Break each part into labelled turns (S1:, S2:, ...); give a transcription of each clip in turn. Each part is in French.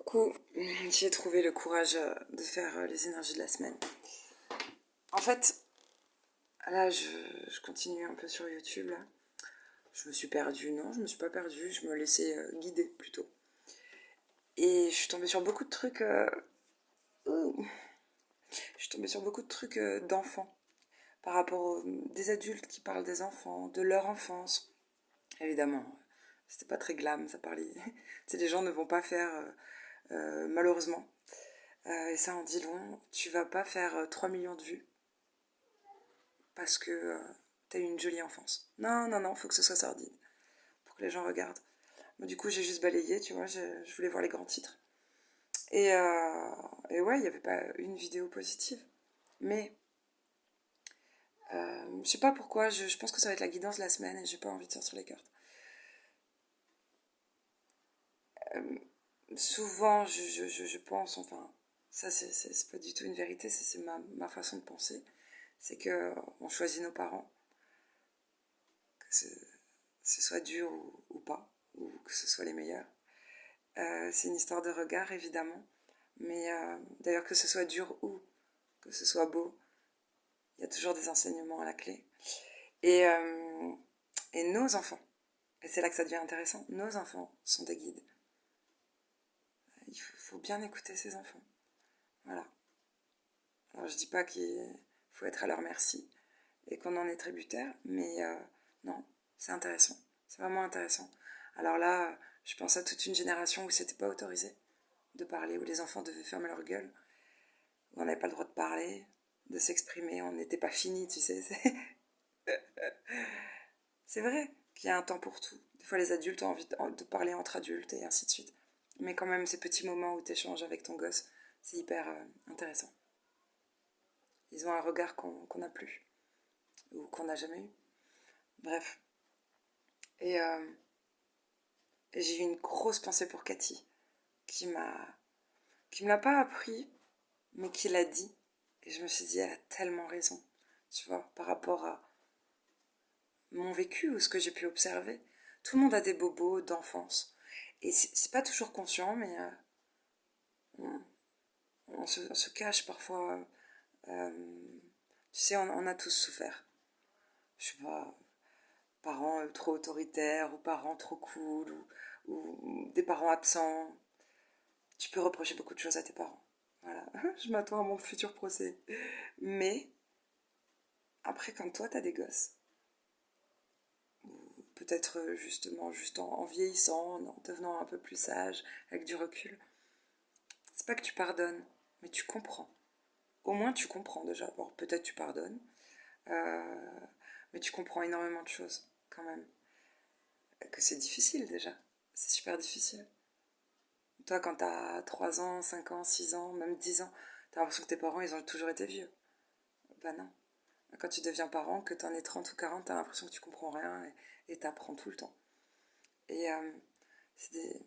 S1: Coucou, j'ai trouvé le courage de faire les énergies de la semaine. En fait, là, je continue un peu sur YouTube, là. Je me suis perdue, non, je me suis pas perdue, je me laissais guider, plutôt. Et je suis tombée sur beaucoup de trucs... Je suis tombée sur beaucoup de trucs d'enfants, par rapport aux des adultes qui parlent des enfants, de leur enfance. Évidemment, c'était pas très glam, ça parlait... Tu sais, les gens ne vont pas faire, malheureusement. Et ça en dit long, tu vas pas faire 3 millions de vues parce que t'as eu une jolie enfance. Non, non, non, faut que ce soit sordide pour que les gens regardent. Moi, du coup, j'ai juste balayé, tu vois, je voulais voir les grands titres. Et, euh, et ouais, il n'y avait pas une vidéo positive. Mais je sais pas pourquoi, je pense que ça va être la guidance de la semaine et j'ai pas envie de sortir les cartes. Souvent, je pense, enfin, ça c'est pas du tout une vérité, c'est ma façon de penser. C'est que on choisit nos parents, que ce soit dur ou pas, ou que ce soit les meilleurs. C'est une histoire de regard, évidemment. Mais d'ailleurs, que ce soit dur ou que ce soit beau, il y a toujours des enseignements à la clé. Et, euh, et nos enfants, et c'est là que ça devient intéressant, nos enfants sont des guides. Il faut bien écouter ces enfants. Voilà. Alors, je dis pas qu'il faut être à leur merci et qu'on en est tributaire, mais non, c'est intéressant. C'est vraiment intéressant. Alors là, je pense à toute une génération où c'était pas autorisé de parler, où les enfants devaient fermer leur gueule, où on n'avait pas le droit de parler, de s'exprimer, on n'était pas fini, tu sais. C'est vrai qu'il y a un temps pour tout. Des fois, les adultes ont envie de parler entre adultes et ainsi de suite. Mais quand même, ces petits moments où tu échanges avec ton gosse, c'est hyper intéressant. Ils ont un regard qu'on n'a plus, ou qu'on n'a jamais eu. Bref. Et, euh, et j'ai eu une grosse pensée pour Cathy, qui me l'a pas appris, mais qui l'a dit. Et je me suis dit, elle a tellement raison, tu vois, par rapport à mon vécu ou ce que j'ai pu observer. Tout le monde a des bobos d'enfance. Et c'est pas toujours conscient, mais on se cache parfois. euh, Tu sais, on a tous souffert. Je sais pas, parents trop autoritaires, ou parents trop cool, ou des parents absents. Tu peux reprocher beaucoup de choses à tes parents. Voilà, je m'attends à mon futur procès. Mais après, quand toi, t'as des gosses, peut-être justement juste en vieillissant, en devenant un peu plus sage, avec du recul, c'est pas que tu pardonnes, mais tu comprends. Au moins, tu comprends déjà. Bon, peut-être tu pardonnes, euh, mais tu comprends énormément de choses quand même. Que c'est difficile déjà. C'est super difficile. Toi, quand t'as 3 ans, 5 ans, 6 ans, même 10 ans, t'as l'impression que tes parents, ils ont toujours été vieux. Bah non. Quand tu deviens parent, que t'en aies 30 ou 40, t'as l'impression que tu comprends rien et t'apprends tout le temps. Et c'est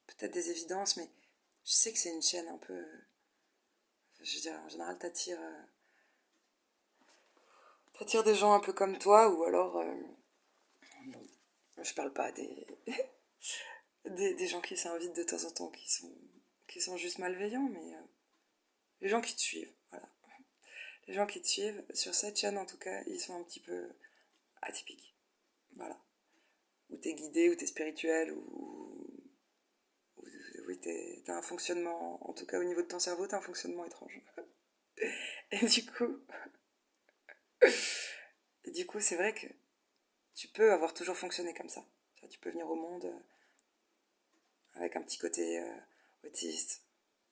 S1: peut-être des évidences, mais je sais que c'est une chaîne un peu... Je veux dire, en général, t'attires des gens un peu comme toi, ou alors... bon, je parle pas des gens qui s'invitent de temps en temps, qui sont juste malveillants, mais les gens qui te suivent, voilà. Les gens qui te suivent, sur cette chaîne en tout cas, ils sont un petit peu atypiques. Voilà. Ou t'es guidé, ou t'es spirituel, ou oui, t'as un fonctionnement, en tout cas au niveau de ton cerveau, t'as un fonctionnement étrange. Et du coup, c'est vrai que tu peux avoir toujours fonctionné comme ça. Tu peux venir au monde avec un petit côté autiste,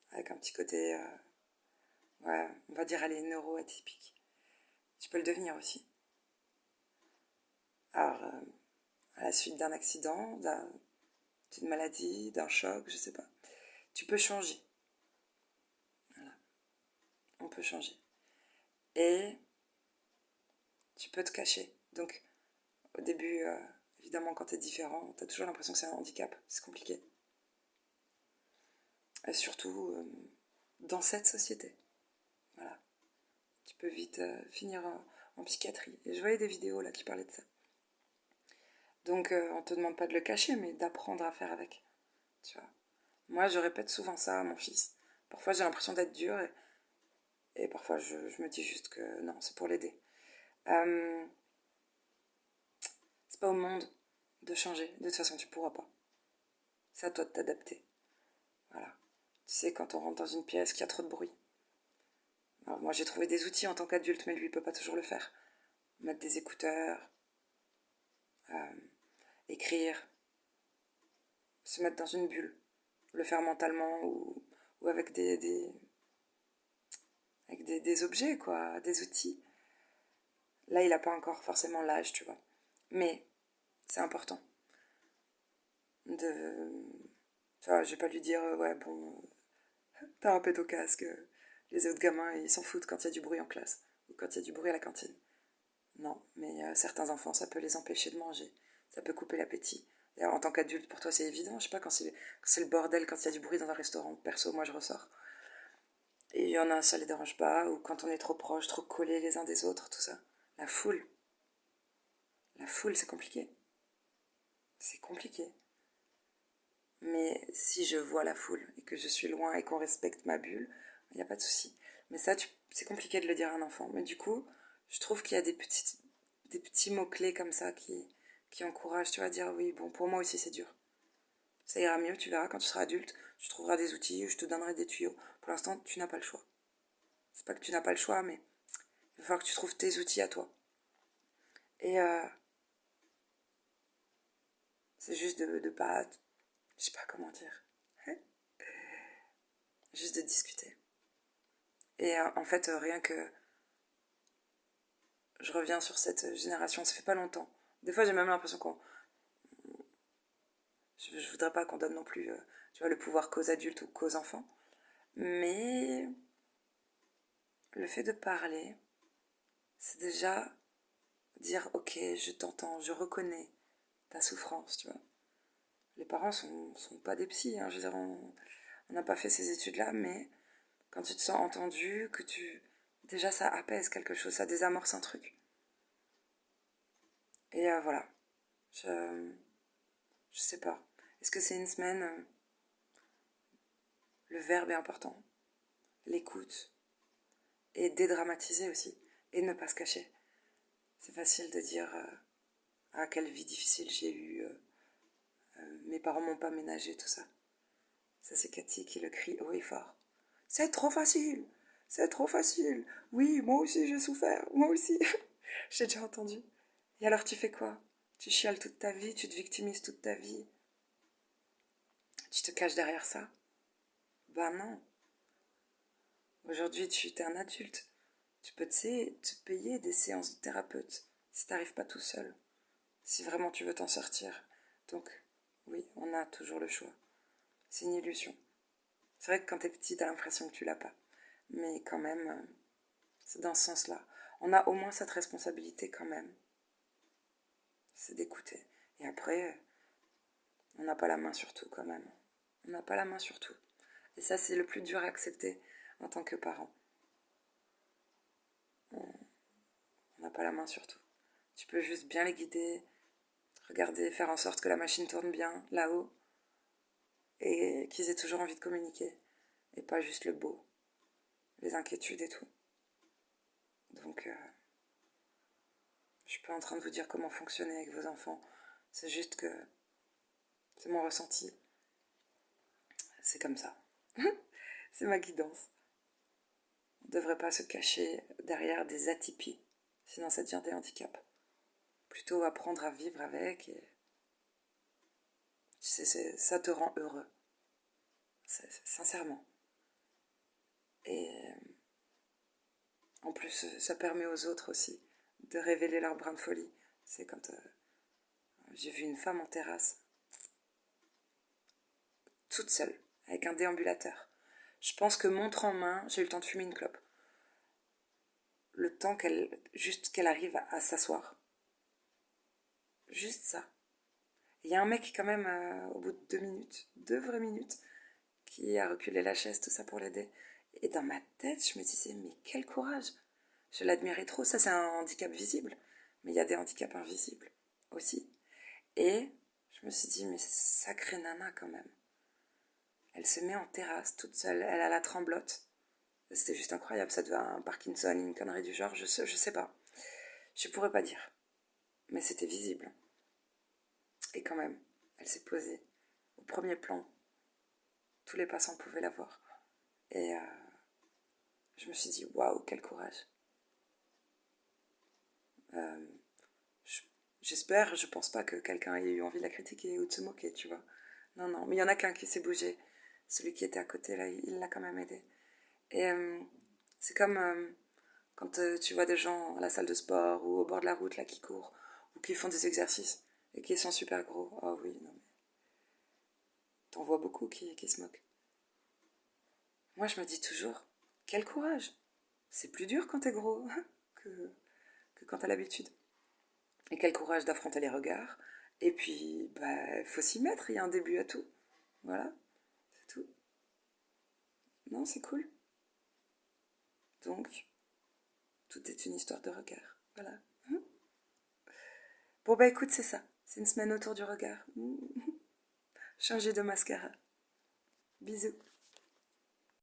S1: avec un petit côté, ouais, on va dire, allez, neuroatypique. Tu peux le devenir aussi. Alors, à la suite d'un accident, d'une maladie, d'un choc, je sais pas. Tu peux changer. Voilà. On peut changer. Et tu peux te cacher. Donc, au début, évidemment, quand t'es différent, t'as toujours l'impression que c'est un handicap. C'est compliqué. Et surtout, dans cette société. Voilà. Tu peux vite finir en psychiatrie. Et je voyais des vidéos là qui parlaient de ça. Donc, on te demande pas de le cacher, mais d'apprendre à faire avec. Tu vois. Moi, je répète souvent ça à mon fils. Parfois, j'ai l'impression d'être dure et parfois, je me dis juste que non, c'est pour l'aider. Euh, c'est pas au monde de changer. De toute façon, tu pourras pas. C'est à toi de t'adapter. Voilà. Tu sais, quand on rentre dans une pièce, qu'il y a trop de bruit. Alors, moi, j'ai trouvé des outils en tant qu'adulte, mais lui, il peut pas toujours le faire. Mettre des écouteurs, euh, écrire, se mettre dans une bulle, le faire mentalement ou avec des objets, quoi, des outils. Là, il n'a pas encore forcément l'âge, tu vois. Mais c'est important de... Tu vois, je vais pas lui dire, ouais, bon, t'as un pète au casque. Les autres gamins, ils s'en foutent quand il y a du bruit en classe ou quand il y a du bruit à la cantine. Non, mais certains enfants, ça peut les empêcher de manger. Ça peut couper l'appétit. D'ailleurs, en tant qu'adulte, pour toi, c'est évident. Je sais pas, quand c'est le bordel, quand il y a du bruit dans un restaurant. Perso, moi, je ressors. Et il y en a, ça les dérange pas. Ou quand on est trop proche, trop collés les uns des autres, tout ça. La foule. La foule, c'est compliqué. C'est compliqué. Mais si je vois la foule et que je suis loin et qu'on respecte ma bulle, il n'y a pas de souci. Mais ça, c'est compliqué de le dire à un enfant. Mais du coup, je trouve qu'il y a des petits mots-clés comme ça qui encouragent, tu vois, à dire oui, bon, pour moi aussi c'est dur. Ça ira mieux, tu verras, quand tu seras adulte, tu trouveras des outils, je te donnerai des tuyaux. Pour l'instant, tu n'as pas le choix. C'est pas que tu n'as pas le choix, mais il va falloir que tu trouves tes outils à toi. Et c'est juste de pas... Je sais pas comment dire. Juste de discuter. Et en fait, rien que je reviens sur cette génération, ça fait pas longtemps. Des fois, j'ai même l'impression qu'on... Je voudrais pas qu'on donne non plus, tu vois, le pouvoir qu'aux adultes ou qu'aux enfants. Mais le fait de parler, c'est déjà dire, ok, je t'entends, je reconnais ta souffrance, tu vois. Les parents sont pas des psys, hein, je veux dire, on n'a pas fait ces études-là, mais quand tu te sens entendu, que tu... Déjà, ça apaise quelque chose, ça désamorce un truc. Et voilà, je, je sais pas. Est-ce que c'est une semaine le verbe est important, l'écoute, et dédramatiser aussi, et ne pas se cacher. C'est facile de dire ah, quelle vie difficile j'ai eue, mes parents m'ont pas ménagé, tout ça. Ça, c'est Cathy qui le crie haut et fort. C'est trop facile, c'est trop facile. Oui, moi aussi j'ai souffert, moi aussi. J'ai déjà entendu. Et alors tu fais quoi? Tu chiales toute ta vie, tu te victimises toute ta vie. Tu te caches derrière ça? Ben non. Aujourd'hui, tu es un adulte. Tu peux te payer des séances de thérapeute si t'arrives pas tout seul. Si vraiment tu veux t'en sortir. Donc, oui, on a toujours le choix. C'est une illusion. C'est vrai que quand t'es petit, t'as l'impression que tu l'as pas. Mais quand même, c'est dans ce sens-là. On a au moins cette responsabilité quand même. C'est d'écouter. Et après, on n'a pas la main sur tout quand même. On n'a pas la main sur tout. Et ça, c'est le plus dur à accepter en tant que parent. On n'a pas la main sur tout. Tu peux juste bien les guider, regarder, faire en sorte que la machine tourne bien là-haut et qu'ils aient toujours envie de communiquer et pas juste le beau, les inquiétudes et tout. Donc, je suis pas en train de vous dire comment fonctionner avec vos enfants. C'est juste que c'est mon ressenti. C'est comme ça. C'est ma guidance. On ne devrait pas se cacher derrière des atypies, sinon ça devient des handicaps. Plutôt apprendre à vivre avec et tu sais, ça te rend heureux. Sincèrement. Et en plus, ça permet aux autres aussi de révéler leur brin de folie. C'est quand j'ai vu une femme en terrasse, toute seule, avec un déambulateur. Je pense que montre en main, j'ai eu le temps de fumer une clope. Le temps juste qu'elle arrive à s'asseoir. Juste ça. Il y a un mec quand même, au bout de 2 minutes, 2 vraies minutes, qui a reculé la chaise, tout ça pour l'aider. Et dans ma tête, je me disais, mais quel courage! Je l'admirais trop. Ça, c'est un handicap visible. Mais il y a des handicaps invisibles aussi. Et je me suis dit, mais sacrée nana quand même. elle se met en terrasse toute seule, elle a la tremblote. C'était juste incroyable, ça devait être un Parkinson, une connerie du genre, je sais pas. Je pourrais pas dire. Mais c'était visible. Et quand même, elle s'est posée au premier plan. Tous les passants pouvaient la voir. Et je me suis dit, waouh, quel courage. J'espère, je pense pas que quelqu'un ait eu envie de la critiquer ou de se moquer, tu vois. Non, non, mais il y en a qu'un qui s'est bougé. Celui qui était à côté, là, il l'a quand même aidé. Et c'est comme quand tu vois des gens à la salle de sport ou au bord de la route, là, qui courent ou qui font des exercices et qui sont super gros. Oh oui, non, mais t'en vois beaucoup qui se moquent. Moi, je me dis toujours, quel courage. C'est plus dur quand t'es gros que, que quand t'as l'habitude. Et quel courage d'affronter les regards. Et puis, bah, faut s'y mettre, il y a un début à tout. Voilà, c'est tout. Non, c'est cool. Donc, tout est une histoire de regard. Voilà. Bon, bah écoute, c'est ça. C'est une semaine autour du regard. Changer de mascara. Bisous.